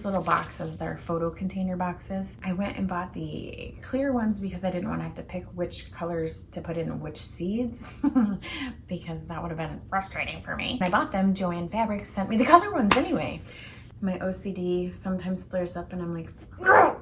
little boxes, they're photo container boxes. I went and bought the clear ones because I didn't want to have to pick which colors to put in which seeds because that would have been frustrating for me. When I bought them, Joann Fabrics sent me the color ones anyway. My OCD sometimes flares up and I'm like, "Grr!"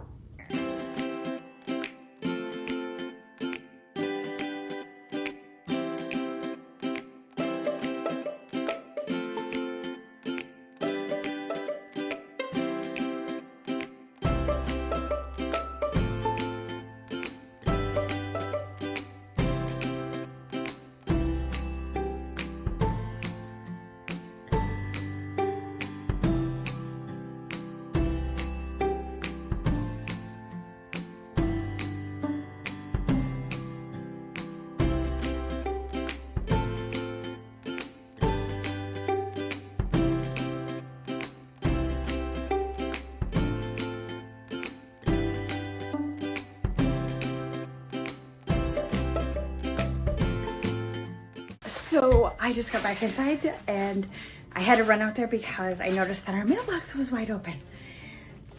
So I just got back inside and I had to run out there because I noticed that our mailbox was wide open.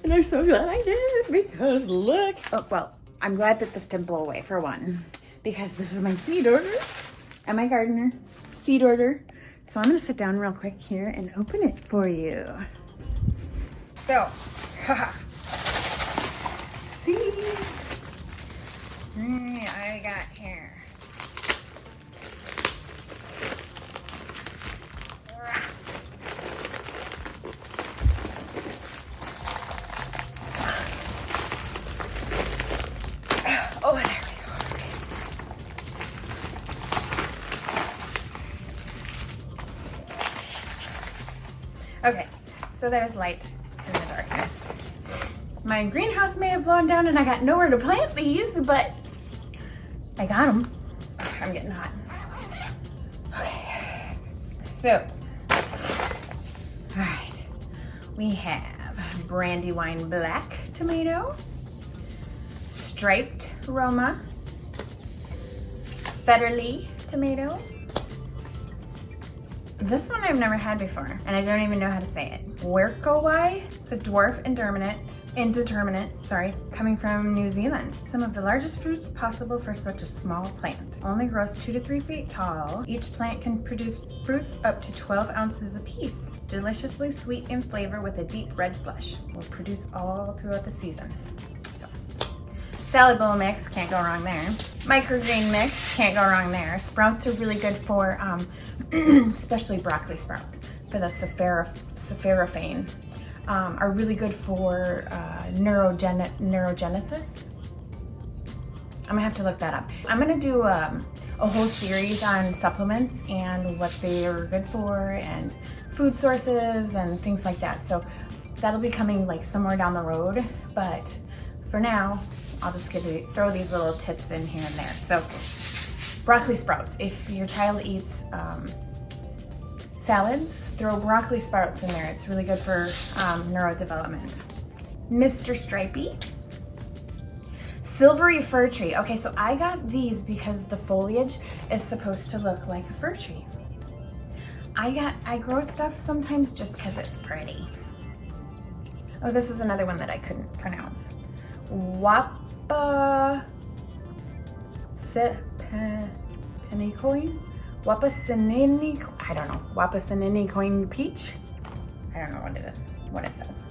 And I'm so glad I did because look. Oh, well, I'm glad that this didn't blow away for one because this is my seed order and my gardener seed order. So I'm gonna sit down real quick here and open it for you. So, seeds. I got here. Oh, there we go. Okay, so there's light in the darkness. My greenhouse may have blown down and I got nowhere to plant these, but I got them. I'm getting hot. Okay, so, all right, we have Brandywine Black tomato, striped Roma, Federle tomato. This one I've never had before, and I don't even know how to say it. Werkowai, it's a dwarf indeterminate, coming from New Zealand. Some of the largest fruits possible for such a small plant. Only grows 2 to 3 feet tall. Each plant can produce fruits up to 12 ounces apiece. Deliciously sweet in flavor with a deep red flesh. Will produce all throughout the season. Salad bowl mix, can't go wrong there. Microgreen mix, can't go wrong there. Sprouts are really good for, especially broccoli sprouts, for the sapphirofane. Are really good for neurogenesis. I'm gonna have to look that up. I'm gonna do a whole series on supplements and what they are good for and food sources and things like that. So that'll be coming like somewhere down the road, but for now, I'll just throw these little tips in here and there. So broccoli sprouts, if your child eats salads, throw broccoli sprouts in there. It's really good for neurodevelopment. Mr. Stripey, silvery fir tree. Okay, so I got these because the foliage is supposed to look like a fir tree. I grow stuff sometimes just because it's pretty. Oh, this is another one that I couldn't pronounce. Wapasinicoin? I don't know. Wapasinicoin peach? I don't know what it says.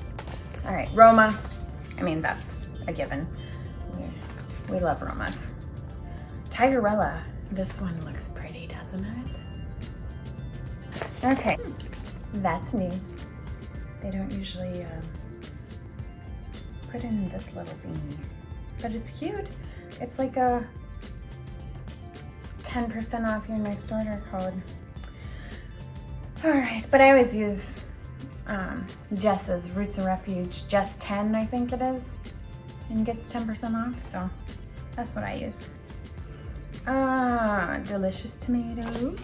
All right, Roma. I mean, that's a given. We love Romas. Tigerella. This one looks pretty, doesn't it? Okay, that's new. They don't usually put in this little thingy, but it's cute. It's like a 10% off your next order code. All right, but I always use Jess's Roots and Refuge, Jess 10, I think it is, and gets 10% off, so that's what I use. Delicious tomato.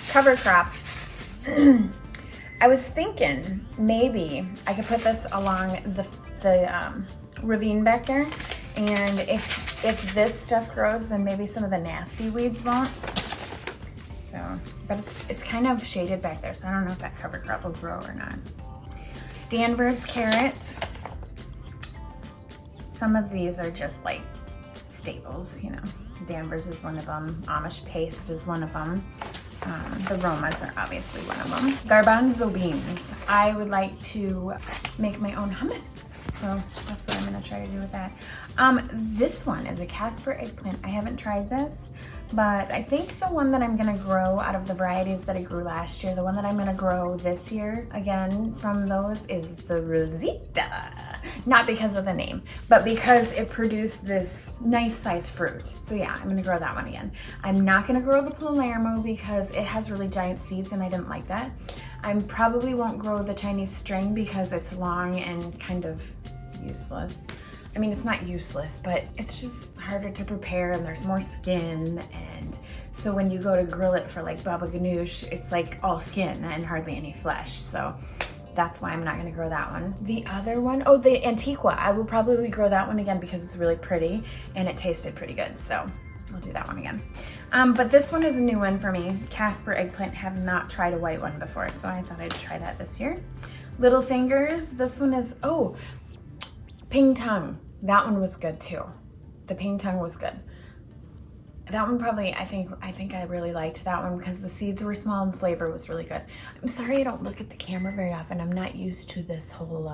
Cover crop. I was thinking maybe I could put this along the ravine back there, and if this stuff grows, then maybe some of the nasty weeds won't. So, but it's kind of shaded back there, so I don't know if that cover crop will grow or not. Danvers Carrot. Some of these are just like staples, you know. Danvers is one of them. Amish paste is one of them. The Romas are obviously one of them. Garbanzo beans. I would like to make my own hummus. So that's what I'm gonna try to do with that. This one is a Casper eggplant. I haven't tried this, but I think the one that I'm gonna grow out of the varieties that I grew last year, the one that I'm gonna grow this year, again, from those is the Rosita. Not because of the name, but because it produced this nice size fruit. So yeah, I'm gonna grow that one again. I'm not gonna grow the Palermo because it has really giant seeds and I didn't like that. I probably won't grow the Chinese string because it's long and kind of useless. I mean, it's not useless, but it's just harder to prepare and there's more skin. And so when you go to grill it for like baba ganoush, it's like all skin and hardly any flesh. So that's why I'm not gonna grow that one. The other one, oh, the Antiqua. I will probably grow that one again because it's really pretty and it tasted pretty good. So I'll do that one again. But this one is a new one for me. Casper Eggplant. Have not tried a white one before, so I thought I'd try that this year. Little Fingers. This one is, oh, Ping Tongue. That one was good too. The Ping Tongue was good. That one probably, I think I really liked that one because the seeds were small and the flavor was really good. I'm sorry I don't look at the camera very often. I'm not used to this whole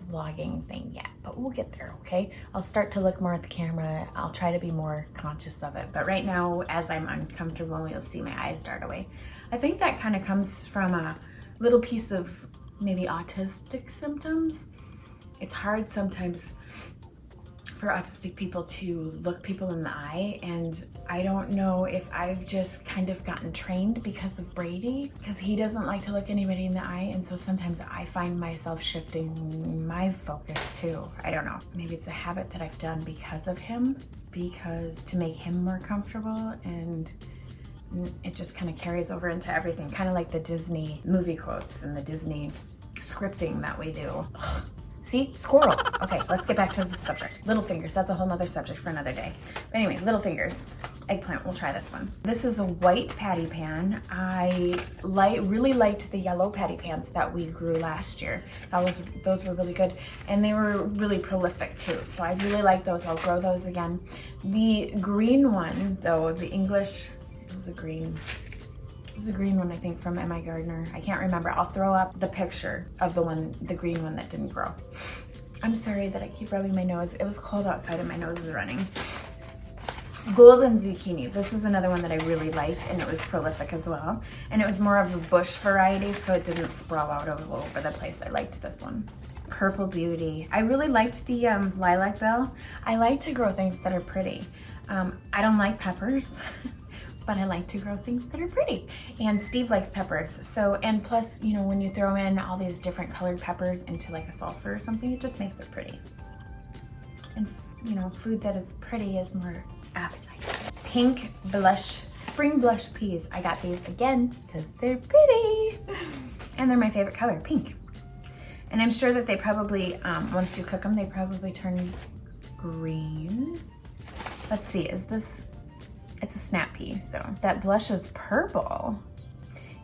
vlogging thing yet, but we'll get there, okay? I'll start to look more at the camera. I'll try to be more conscious of it. But right now, as I'm uncomfortable, you'll see my eyes dart away. I think that kind of comes from a little piece of maybe autistic symptoms. It's hard sometimes for autistic people to look people in the eye, and I don't know if I've just kind of gotten trained because of Brady, because he doesn't like to look anybody in the eye, and so sometimes I find myself shifting my focus too. I don't know. Maybe it's a habit that I've done because of him, because to make him more comfortable, and it just kind of carries over into everything, kind of like the Disney movie quotes and the Disney scripting that we do. Ugh. See, squirrel. Okay, let's get back to the subject. Little Fingers, that's a whole nother subject for another day. But anyway, Little Fingers, eggplant, we'll try this one. This is a white patty pan. I really liked the yellow patty pans that we grew last year. Those were really good, and they were really prolific too. So I really like those. I'll grow those again. The green one, though, the English, it was a green one, I think, from M.I. Gardner. I can't remember. I'll throw up the picture of the green one that didn't grow. I'm sorry that I keep rubbing my nose. It was cold outside and my nose is running. Golden Zucchini. This is another one that I really liked, and it was prolific as well. And it was more of a bush variety, so it didn't sprawl out all over the place. I liked this one. Purple Beauty. I really liked the Lilac Bell. I like to grow things that are pretty. I don't like peppers. But I like to grow things that are pretty. And Steve likes peppers. So, and plus, you know, when you throw in all these different colored peppers into like a salsa or something, it just makes it pretty. And, you know, food that is pretty is more appetizing. Pink blush, spring blush peas. I got these again because they're pretty. And they're my favorite color, pink. And I'm sure that they probably, once you cook them, they probably turn green. Let's see, is this, it's a snap pea, so that blush is purple.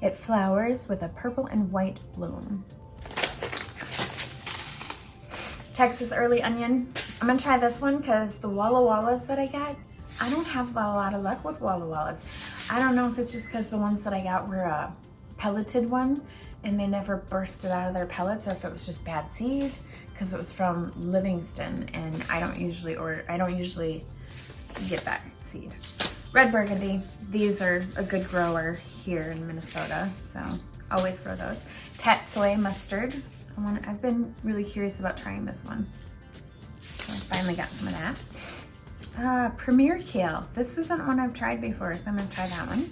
It flowers with a purple and white bloom. Texas early onion. I'm gonna try this one because the Walla Wallas that I got, I don't have a lot of luck with Walla Wallas. I don't know if it's just because the ones that I got were a pelleted one and they never bursted out of their pellets, or if it was just bad seed because it was from Livingston and I don't usually get that seed. Red Burgundy, these are a good grower here in Minnesota, so always grow those. Tatsoi mustard, I've been really curious about trying this one. So I finally got some of that. Premier Kale, this isn't one I've tried before, so I'm gonna try that one.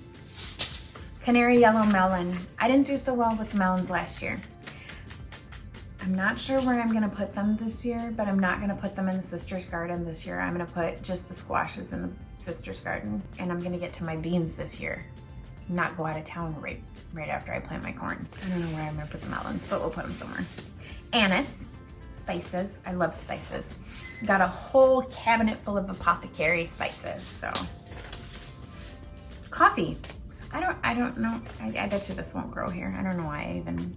Canary Yellow Melon, I didn't do so well with the melons last year. I'm not sure where I'm gonna put them this year, but I'm not gonna put them in the sister's garden this year. I'm gonna put just the squashes in the sister's garden, and I'm gonna get to my beans this year. Not go out of town right after I plant my corn. I don't know where I'm gonna put the melons, but we'll put them somewhere. Anise, spices. I love spices. Got a whole cabinet full of apothecary spices, so. Coffee. I don't know. I bet you this won't grow here. I don't know why I even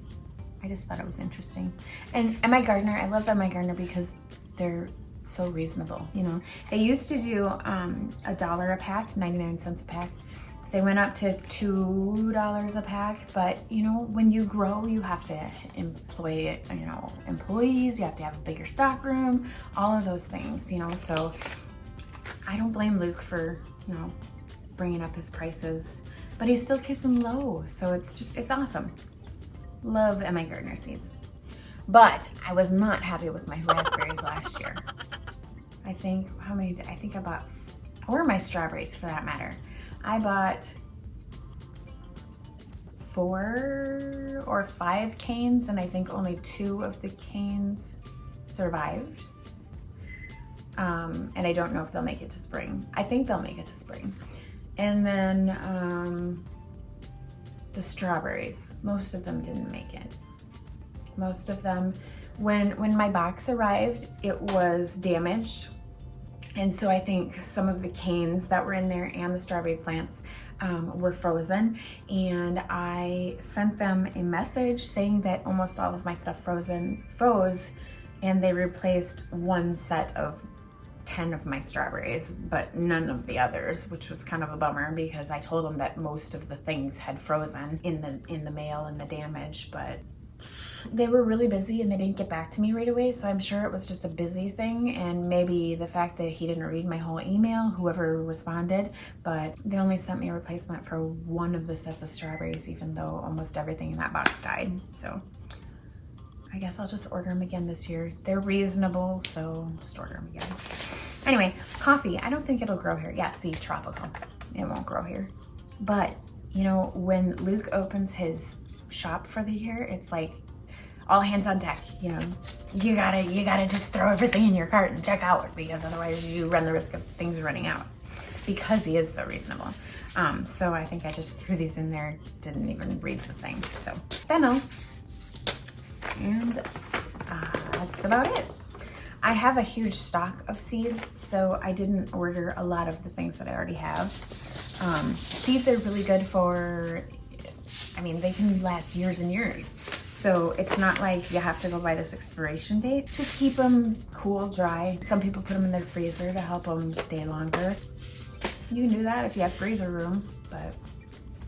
I just thought it was interesting. And my gardener, I love my gardener because they're so reasonable, you know. They used to do $1 a pack, 99 cents a pack. They went up to $2 a pack, but you know, when you grow, you have to employ, you know, employees, you have to have a bigger stock room, all of those things, you know. So I don't blame Luke for, you know, bringing up his prices, but he still keeps them low. So it's awesome. Love my gardener seeds. But I was not happy with my raspberries last year. I think, I think I bought, or my strawberries for that matter. I bought 4 or 5 canes, and I think only 2 of the canes survived. And I don't know if they'll make it to spring. I think they'll make it to spring. And then the strawberries, most of them didn't make it. Most of them, when my box arrived, it was damaged. And so I think some of the canes that were in there and the strawberry plants were frozen. And I sent them a message saying that almost all of my stuff froze, and they replaced 1 set of 10 of my strawberries, but none of the others, which was kind of a bummer because I told them that most of the things had frozen in the mail and the damage, but they were really busy and they didn't get back to me right away. So I'm sure it was just a busy thing, and maybe the fact that he didn't read my whole email, whoever responded, but they only sent me a replacement for 1 of the sets of strawberries, even though almost everything in that box died. So I guess I'll just order them again this year. They're reasonable, so just order them again. Anyway, coffee. I don't think it'll grow here. Yeah, see, tropical. It won't grow here. But, you know, when Luke opens his shop for the year, it's like all hands on deck. You know, you gotta just throw everything in your cart and check out, because otherwise you run the risk of things running out, because he is so reasonable. So I think I just threw these in there, didn't even read the thing. So fennel. And that's about it. I have a huge stock of seeds, so I didn't order a lot of the things that I already have. Seeds are really good for, I mean, they can last years and years. So it's not like you have to go by this expiration date. Just keep them cool, dry. Some people put them in their freezer to help them stay longer. You can do that if you have freezer room, but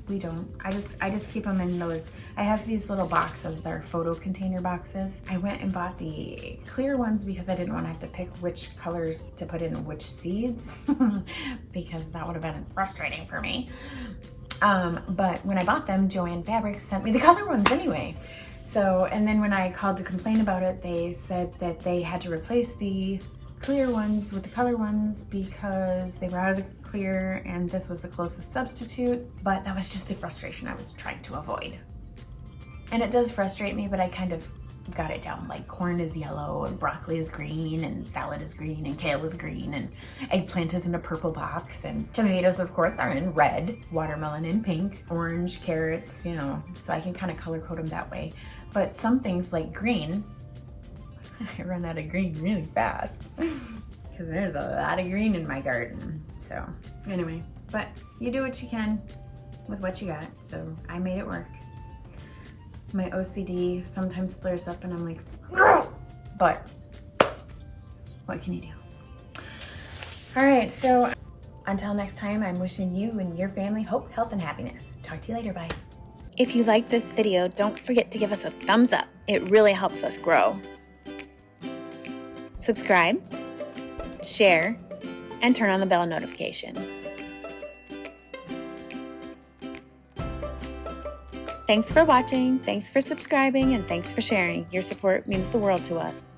we don't. I just keep them in those. I have these little boxes. They're photo container boxes. I went and bought the clear ones because I didn't want to have to pick which colors to put in which seeds because that would have been frustrating for me. But when I bought them, Joann Fabrics sent me the color ones anyway. So, and then when I called to complain about it, they said that they had to replace the clear ones with the color ones because they were out of the clear and this was the closest substitute. But that was just the frustration I was trying to avoid. And it does frustrate me, but I kind of got it down. Like corn is yellow and broccoli is green and salad is green and kale is green and eggplant is in a purple box and tomatoes, of course, are in red, watermelon in pink, orange, carrots, you know, so I can kind of color code them that way. But some things like green, I run out of green really fast because there's a lot of green in my garden. So anyway, but you do what you can with what you got. So I made it work. My OCD sometimes flares up and I'm like, but what can you do? All right, so until next time, I'm wishing you and your family hope, health, and happiness. Talk to you later, bye. If you liked this video, don't forget to give us a thumbs up. It really helps us grow. Subscribe, share, and turn on the bell notification. Thanks for watching, thanks for subscribing, and thanks for sharing. Your support means the world to us.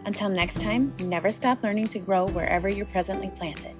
Until next time, never stop learning to grow wherever you're presently planted.